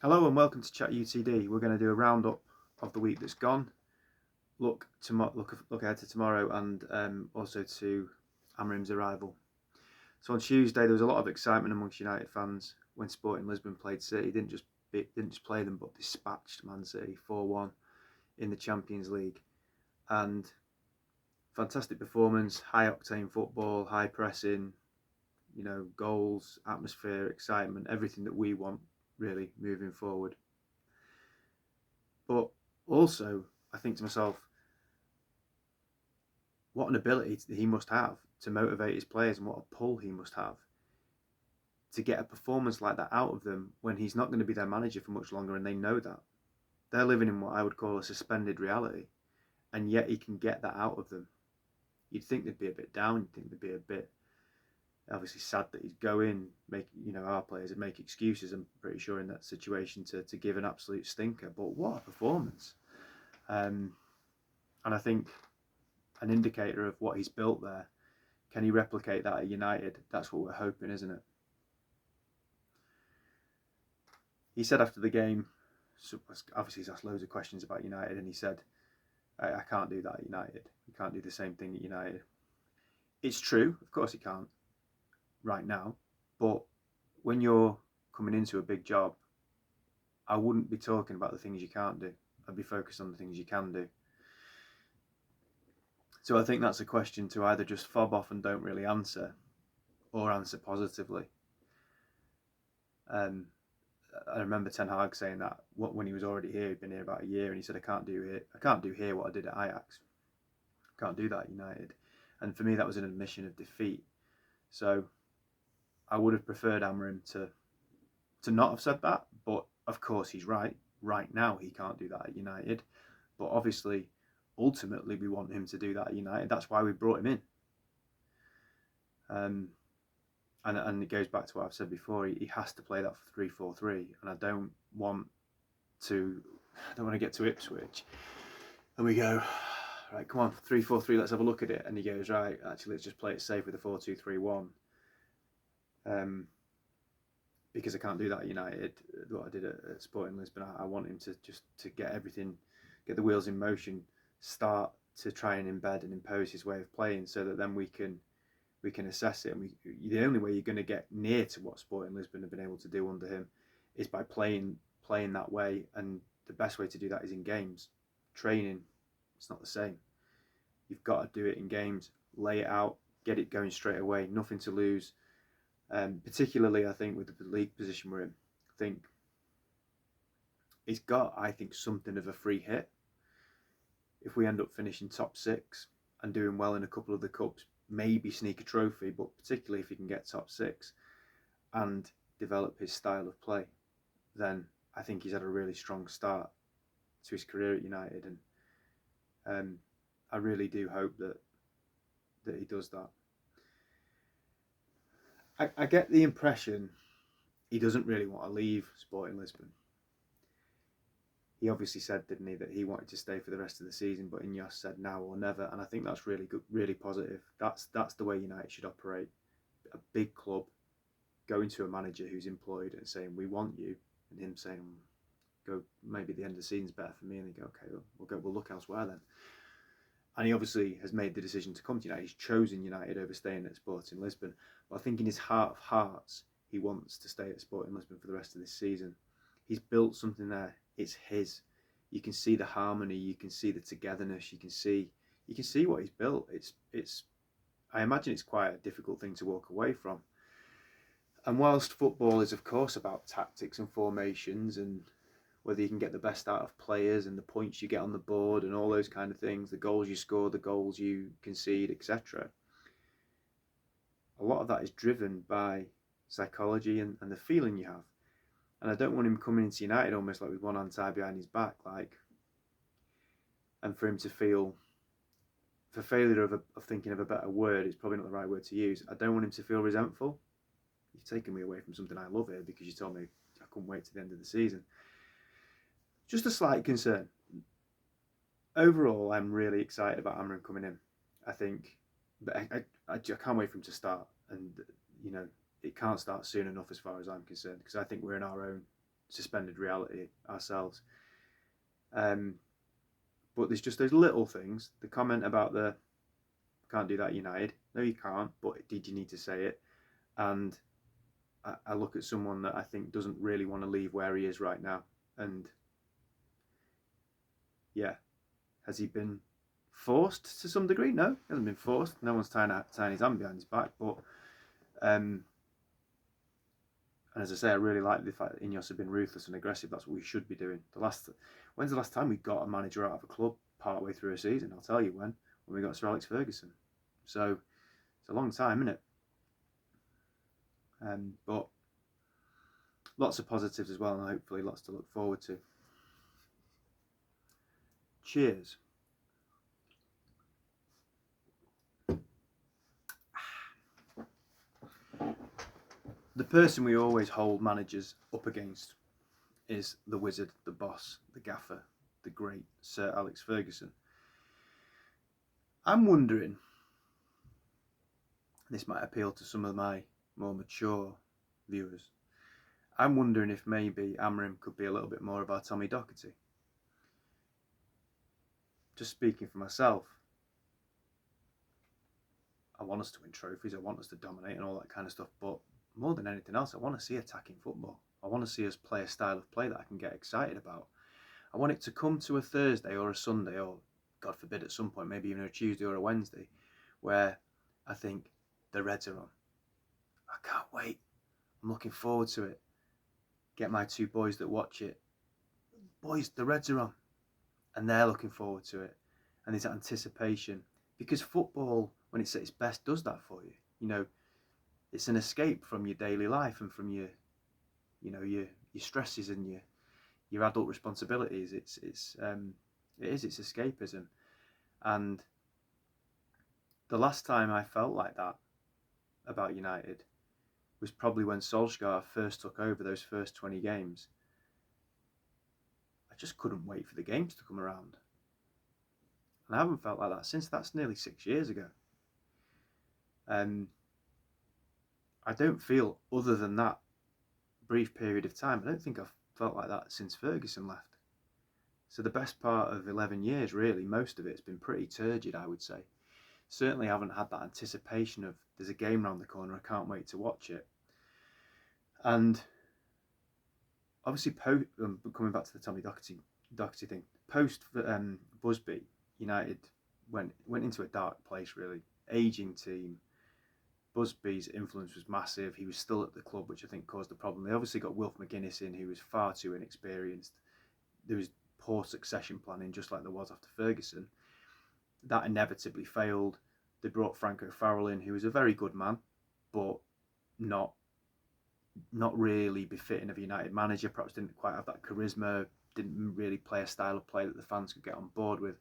Hello and welcome to Chat UTD. We're going to do a roundup of the week that's gone. Look ahead to tomorrow and also to Amrim's arrival. So on Tuesday there was a lot of excitement amongst United fans when Sporting Lisbon played City. Didn't just play them, but dispatched Man City 4-1 in the Champions League. And fantastic performance, high octane football, high pressing, goals, atmosphere, excitement, everything that we want really moving forward. But also, I think to myself, what an ability he must have to motivate his players and what a pull he must have to get a performance like that out of them when he's not going to be their manager for much longer and they know that. They're living in what I would call a suspended reality, and yet he can get that out of them. You'd think they'd be a bit down, you'd think they'd be a bit obviously sad that he's going, our players would make excuses, I'm pretty sure, in that situation to give an absolute stinker. But what a performance. And I think an indicator of what he's built there. Can he replicate that at United? That's what we're hoping, isn't it? He said after the game, so obviously he's asked loads of questions about United, and he said, I can't do that at United. You can't do the same thing at United. It's true, of course he can't right now, but when you're coming into a big job, I wouldn't be talking about the things you can't do. I'd be focused on the things you can do. So I think that's a question to either just fob off and don't really answer, or answer positively. I remember Ten Hag saying that when he was already here, he'd been here about a year, and he said, I can't do here what I did at Ajax. I can't do that at United. And for me, that was an admission of defeat. So I would have preferred Amrim to not have said that, but of course he's right. Right now, he can't do that at United. But obviously, ultimately, we want him to do that at United. That's why we brought him in. And it goes back to what I've said before. He has to play that 3-4-3, and I don't want to get to Ipswich, and we go, right, come on, 3-4-3. Let's have a look at it. And he goes, right, actually, let's just play it safe with a 4-2-3-1. Because I can't do that at United. What I did at Sporting Lisbon, I want him to get everything, get the wheels in motion, start to try and embed and impose his way of playing, so that then we can assess it. And the only way you're going to get near to what Sporting Lisbon have been able to do under him is by playing that way. And the best way to do that is in games. Training, it's not the same. You've got to do it in games. Lay it out, get it going straight away. Nothing to lose. Particularly, I think, with the league position we're in, I think it's got, something of a free hit. If we end up finishing top 6 and doing well in a couple of the cups, maybe sneak a trophy, but particularly if he can get top 6 and develop his style of play, then I think he's had a really strong start to his career at United, and I really do hope that he does that. I get the impression he doesn't really want to leave Sporting Lisbon. He obviously said, didn't he, that he wanted to stay for the rest of the season, but Ineos said now or never, and I think that's really good, really positive. That's the way United should operate. A big club going to a manager who's employed and saying, we want you, and him saying, go, maybe the end of the season's better for me, and they go, okay, we'll look elsewhere then. And he obviously has made the decision to come to United. He's chosen United over staying at Sporting Lisbon. But I think in his heart of hearts, he wants to stay at Sporting Lisbon for the rest of this season. He's built something there. It's his. You can see the harmony. You can see the togetherness. You can see what he's built. It's. I imagine it's quite a difficult thing to walk away from. And whilst football is, of course, about tactics and formations and whether you can get the best out of players and the points you get on the board and all those kind of things, the goals you score, the goals you concede, etc. A lot of that is driven by psychology and the feeling you have. And I don't want him coming into United almost like with one hand tied behind his back, and for him to feel, for failure of thinking of a better word, it's probably not the right word to use. I don't want him to feel resentful. You've taken me away from something I love here because you told me I couldn't wait to the end of the season. Just a slight concern. Overall, I'm really excited about Amram coming in. I think, but I can't wait for him to start. And, it can't start soon enough as far as I'm concerned, because I think we're in our own suspended reality ourselves. But there's just those little things. The comment about the can't do that United. No, you can't. But did you need to say it? And I look at someone that I think doesn't really want to leave where he is right now. And yeah, has he been forced to some degree? No, he hasn't been forced. No one's tying his hand behind his back. But and as I say, I really like the fact that Ineos have been ruthless and aggressive. That's what we should be doing. When's the last time we got a manager out of a club part way through a season? I'll tell you when we got Sir Alex Ferguson. So it's a long time, isn't it? But lots of positives as well, and hopefully lots to look forward to. Cheers. The person we always hold managers up against is the wizard, the boss, the gaffer, the great Sir Alex Ferguson. I'm wondering, this might appeal to some of my more mature viewers, I'm wondering if maybe Amorim could be a little bit more of our Tommy Docherty. Just speaking for myself, I want us to win trophies, I want us to dominate and all that kind of stuff, but more than anything else, I want to see attacking football. I want to see us play a style of play that I can get excited about. I want it to come to a Thursday or a Sunday, or God forbid at some point, maybe even a Tuesday or a Wednesday, where I think the Reds are on. I can't wait. I'm looking forward to it. Get my two boys that watch it. Boys, the Reds are on. And they're looking forward to it. And there's that anticipation. Because football, when it's at its best, does that for you. You know, it's an escape from your daily life and from your stresses and your adult responsibilities. It's escapism. And the last time I felt like that about United was probably when Solskjaer first took over those first 20 games. I just couldn't wait for the games to come around. And I haven't felt like that since. That's nearly 6 years ago. I don't feel, other than that brief period of time, I don't think I've felt like that since Ferguson left. So the best part of 11 years, really, most of it's been pretty turgid, I would say. Certainly haven't had that anticipation of there's a game round the corner, I can't wait to watch it. And obviously, coming back to the Tommy Docherty thing, post Busby, United went into a dark place, really. Aging team. Busby's influence was massive. He was still at the club, which I think caused the problem. They obviously got Wilf McGuinness in, who was far too inexperienced. There was poor succession planning, just like there was after Ferguson. That inevitably failed. They brought Frank O'Farrell in, who was a very good man, but not really befitting of a United manager. Perhaps didn't quite have that charisma, didn't really play a style of play that the fans could get on board with.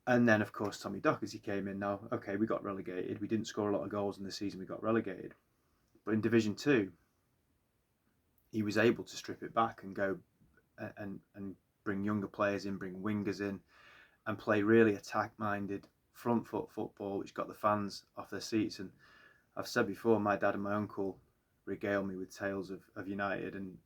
And then, of course, Tommy Docherty came in. Now, okay, we got relegated. We didn't score a lot of goals in the season we got relegated. But in Division 2, he was able to strip it back and go and bring younger players in, bring wingers in, and play really attack-minded, front foot football, which got the fans off their seats. And I've said before, my dad and my uncle regale me with tales of United, and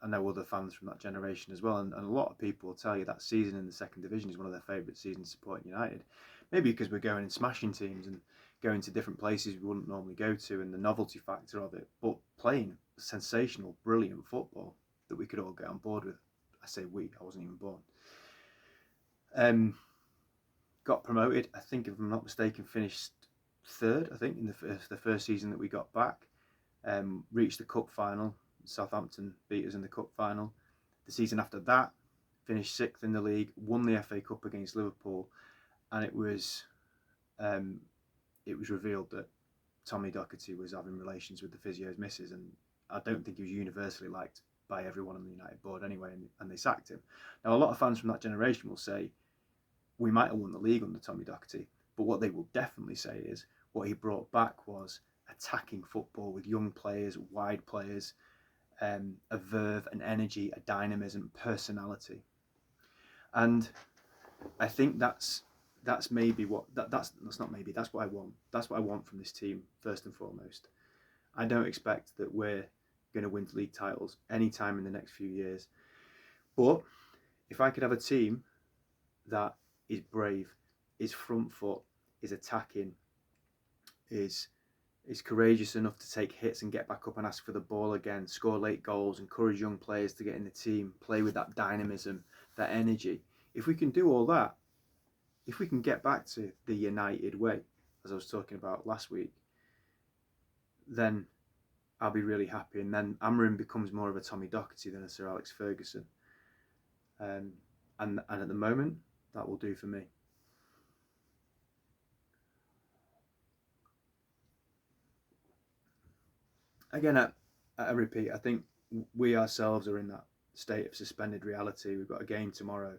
I know other fans from that generation as well, and a lot of people will tell you that season in the second division is one of their favourite seasons supporting United, maybe because we're going and smashing teams and going to different places we wouldn't normally go to, and the novelty factor of it, but playing sensational, brilliant football that we could all get on board with. I say we, I wasn't even born. Got promoted, I think, if I'm not mistaken, finished third, I think, in the first season that we got back. Reached the cup final. Southampton beat us in the cup final. The season after that, finished 6th in the league, won the FA Cup against Liverpool, and it was revealed that Tommy Docherty was having relations with the physio's missus, and I don't think he was universally liked by everyone on the United board anyway, and they sacked him. Now, a lot of fans from that generation will say we might have won the league under Tommy Docherty, but what they will definitely say is what he brought back was attacking football with young players, wide players, a verve, an energy, a dynamism, personality. And I think that's maybe what that's what I want. That's what I want from this team first and foremost. I don't expect that we're going to win league titles anytime in the next few years. But if I could have a team that is brave, is front foot, is attacking, is courageous enough to take hits and get back up and ask for the ball again, score late goals, encourage young players to get in the team, play with that dynamism, that energy. If we can do all that, if we can get back to the United way, as I was talking about last week, then I'll be really happy. And then Amorim becomes more of a Tommy Docherty than a Sir Alex Ferguson. And at the moment, that will do for me. Again, I repeat, I think we ourselves are in that state of suspended reality. We've got a game tomorrow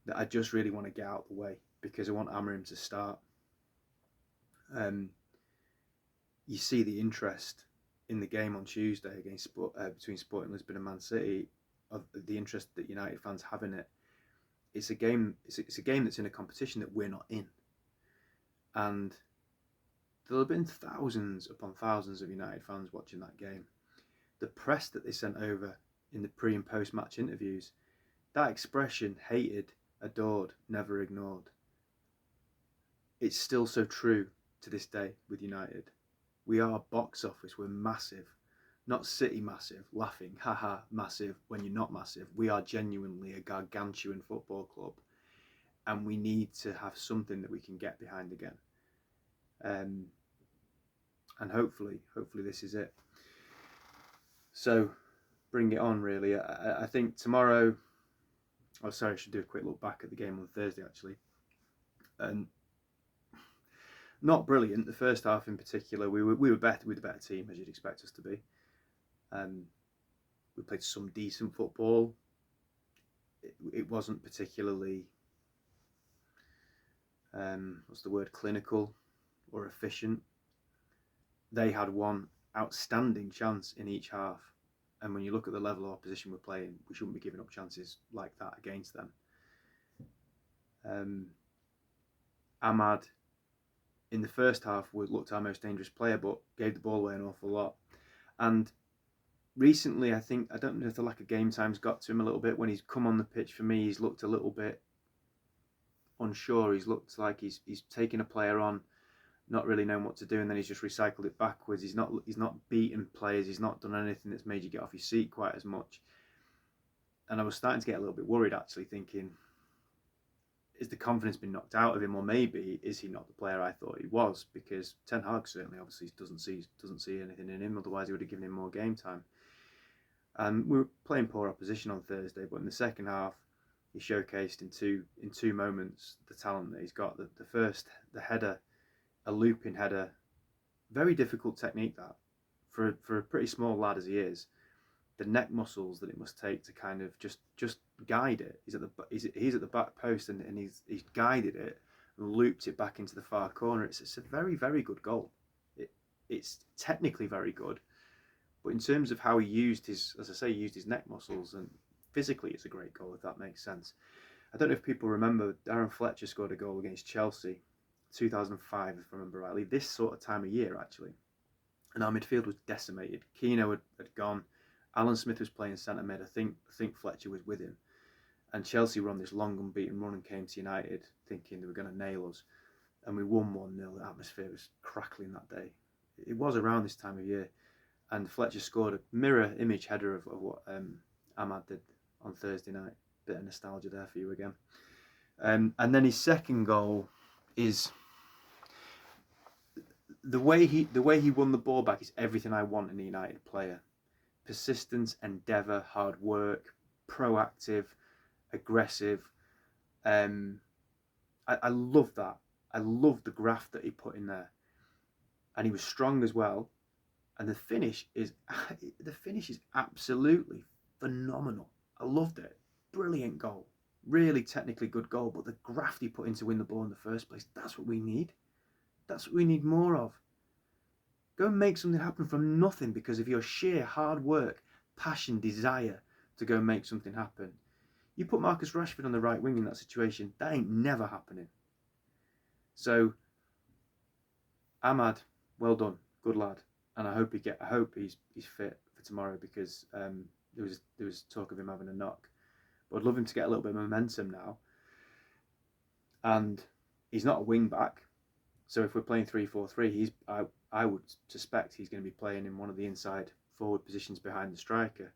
that I just really want to get out of the way because I want Amorim to start. You see the interest in the game on Tuesday against between Sporting Lisbon and Man City, of the interest that United fans have in it. It's a game. It's a game that's in a competition that we're not in, and there'll have been thousands upon thousands of United fans watching that game. The press that they sent over in the pre and post match interviews, that expression, hated, adored, never ignored, it's still so true to this day with United. We are box office, we're massive. Not City massive, laughing, haha, massive when you're not massive. We are genuinely a gargantuan football club, and we need to have something that we can get behind again. And hopefully this is it. So bring it on, really. I think tomorrow, I should do a quick look back at the game on Thursday, actually. And not brilliant. The first half in particular, we were better with a better team, as you'd expect us to be. We played some decent football. It wasn't particularly, clinical or efficient. They had one outstanding chance in each half. And when you look at the level of opposition we're playing, we shouldn't be giving up chances like that against them. Ahmad, in the first half, looked our most dangerous player, but gave the ball away an awful lot. And recently, I don't know if the lack of game time's got to him a little bit. When he's come on the pitch, for me, he's looked a little bit unsure. He's looked like he's taken a player on, not really knowing what to do, and then he's just recycled it backwards. He's not beaten players. He's not done anything that's made you get off your seat quite as much. And I was starting to get a little bit worried, actually, thinking, is the confidence been knocked out of him, or maybe is he not the player I thought he was? Because Ten Hag certainly, obviously, doesn't see anything in him. Otherwise, he would have given him more game time. And we were playing poor opposition on Thursday, but in the second half, he showcased in two moments the talent that he's got. The first, the header, a looping header, very difficult technique that for a pretty small lad as he is. The neck muscles that it must take to kind of just guide it. He's at the back post and he's guided it and looped it back into the far corner. It's a very, very good goal. It's technically very good, but in terms of how he used his neck muscles, and physically it's a great goal, if that makes sense. I don't know if people remember, Darren Fletcher scored a goal against Chelsea 2005, if I remember rightly, this sort of time of year actually, and our midfield was decimated. Keano had gone, Alan Smith was playing centre mid. I think Fletcher was with him, and Chelsea were on this long unbeaten run and came to United thinking they were going to nail us, and we won 1-0. The atmosphere was crackling that day. It was around this time of year, and Fletcher scored a mirror image header of what Ahmad did on Thursday night. Bit of nostalgia there for you again. And then his second goal is the way he won the ball back is everything I want in a United player. Persistence, endeavour, hard work, proactive, aggressive. I love that. I love the graft that he put in there, and he was strong as well. And the finish is absolutely phenomenal. I loved it. Brilliant goal, really technically good goal. But the graft he put in to win the ball in the first place, that's what we need. That's what we need more of. Go and make something happen from nothing because of your sheer hard work, passion, desire to go and make something happen. You put Marcus Rashford on the right wing in that situation, that ain't never happening. So, Ahmad, well done, good lad, and I hope he's fit for tomorrow because there was talk of him having a knock. But I'd love him to get a little bit of momentum now. And he's not a wing back, so if we're playing 3-4-3, I would suspect he's going to be playing in one of the inside forward positions behind the striker.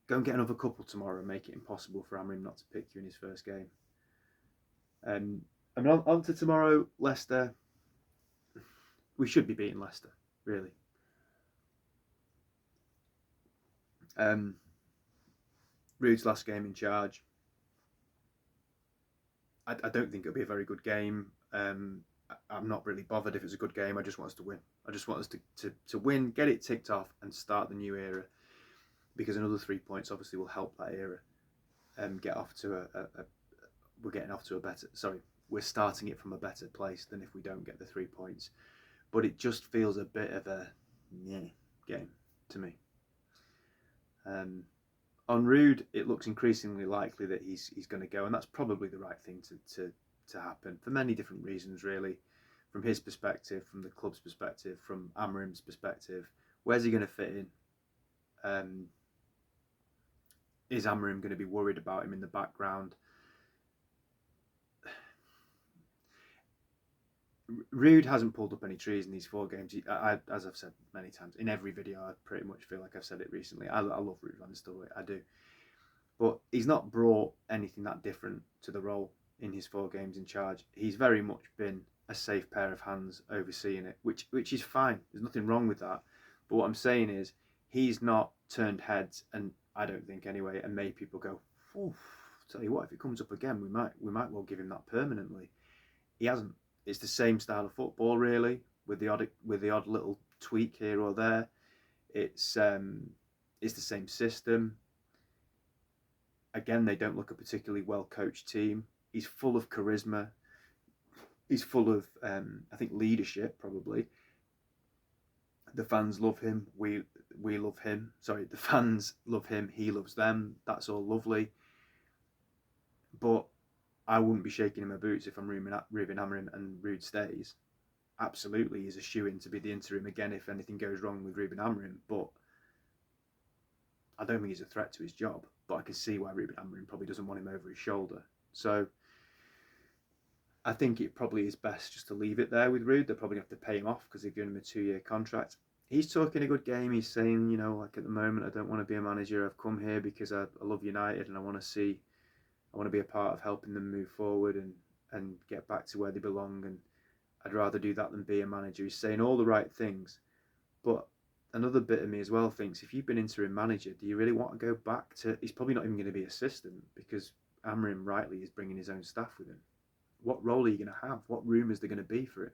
Go and get another couple tomorrow and make it impossible for Amrim not to pick you in his first game. I mean, on to tomorrow, Leicester. We should be beating Leicester, really. Rude's last game in charge. I don't think it'll be a very good game. I'm not really bothered if it's a good game. I just want us to win. I just want us to win, get it ticked off, and start the new era. Because another 3 points obviously will help that era get off to we're getting off to a better. Sorry, we're starting it from a better place than if we don't get the 3 points. But it just feels a bit of a game to me. On Rude, it looks increasingly likely that he's going to go, and that's probably the right thing to happen for many different reasons, really. From his perspective, from the club's perspective, from Amrim's perspective, where's he going to fit in? Is Amrim going to be worried about him in the background? Rude hasn't pulled up any trees in these 4 games. As I've said many times, in every video, I pretty much feel like I've said it recently. I love Rude Van Nistelrooy, I do. But he's not brought anything that different to the role in his 4 games in charge. He's very much been a safe pair of hands overseeing it, which is fine. There's nothing wrong with that. But what I'm saying is, he's not turned heads, and I don't think anyway, and made people go, tell you what, if it comes up again, we might well give him that permanently. He hasn't. It's the same style of football, really, with the odd little tweak here or there. It's the same system. Again, they don't look a particularly well coached team. He's full of charisma. He's full of, I think, leadership, probably. The fans love him. We love him. Sorry, the fans love him. He loves them. That's all lovely. But I wouldn't be shaking in my boots if I'm Ruben Amrim and Rude stays. Absolutely, he's a shoo-in to be the interim again if anything goes wrong with Ruben Amrim. But I don't think he's a threat to his job. But I can see why Ruben Amrim probably doesn't want him over his shoulder. So I think it probably is best just to leave it there with Rude. They're probably going to have to pay him off because they've given him a 2-year contract. He's talking a good game. He's saying, you know, like at the moment, I don't want to be a manager. I've come here because I love United and I want to be a part of helping them move forward and get back to where they belong. And I'd rather do that than be a manager. He's saying all the right things. But another bit of me as well thinks, if you've been interim manager, do you really want to go back to... He's probably not even going to be assistant because Amrim rightly is bringing his own staff with him. What role are you going to have? What room is there going to be for him?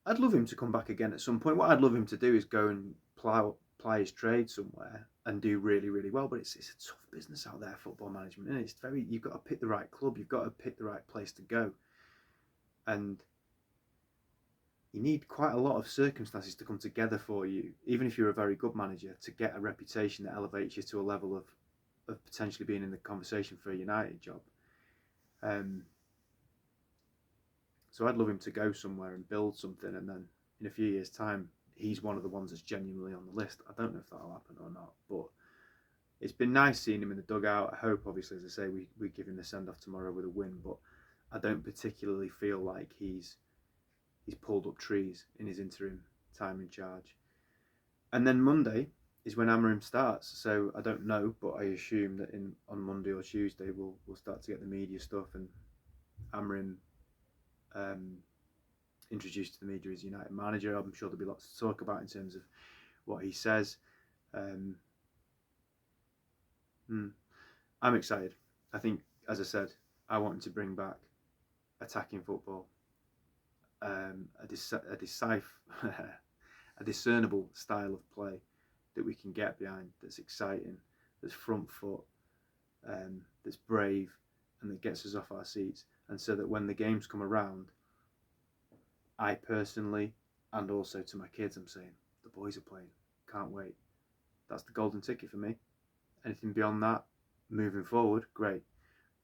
I'd love him to come back again at some point. What I'd love him to do is go and ply his trade somewhere and do really, really well. But it's a tough business out there, football management, and it's you've got to pick the right club, you've got to pick the right place to go, and you need quite a lot of circumstances to come together for you, even if you're a very good manager, to get a reputation that elevates you to a level of potentially being in the conversation for a United job. So I'd love him to go somewhere and build something, and then in a few years' time, he's one of the ones that's genuinely on the list. I don't know if that'll happen or not, but it's been nice seeing him in the dugout. I hope, obviously, as I say, we give him the send-off tomorrow with a win, but I don't particularly feel like he's pulled up trees in his interim time in charge. And then Monday is when Amrim starts, so I don't know, but I assume that on Monday or Tuesday we'll start to get the media stuff, and Amrim introduced to the media as United manager. I'm sure there'll be lots to talk about in terms of what he says. I'm excited. I think, as I said, I want him to bring back attacking football, a discernible style of play that we can get behind, that's exciting, that's front foot, that's brave, and that gets us off our seats. And so that when the games come around, I personally, and also to my kids, I'm saying, the boys are playing, can't wait. That's the golden ticket for me. Anything beyond that, moving forward, great.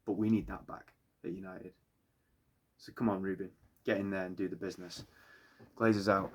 But we need that back at United. So come on, Ruben, get in there and do the business. Glazers out.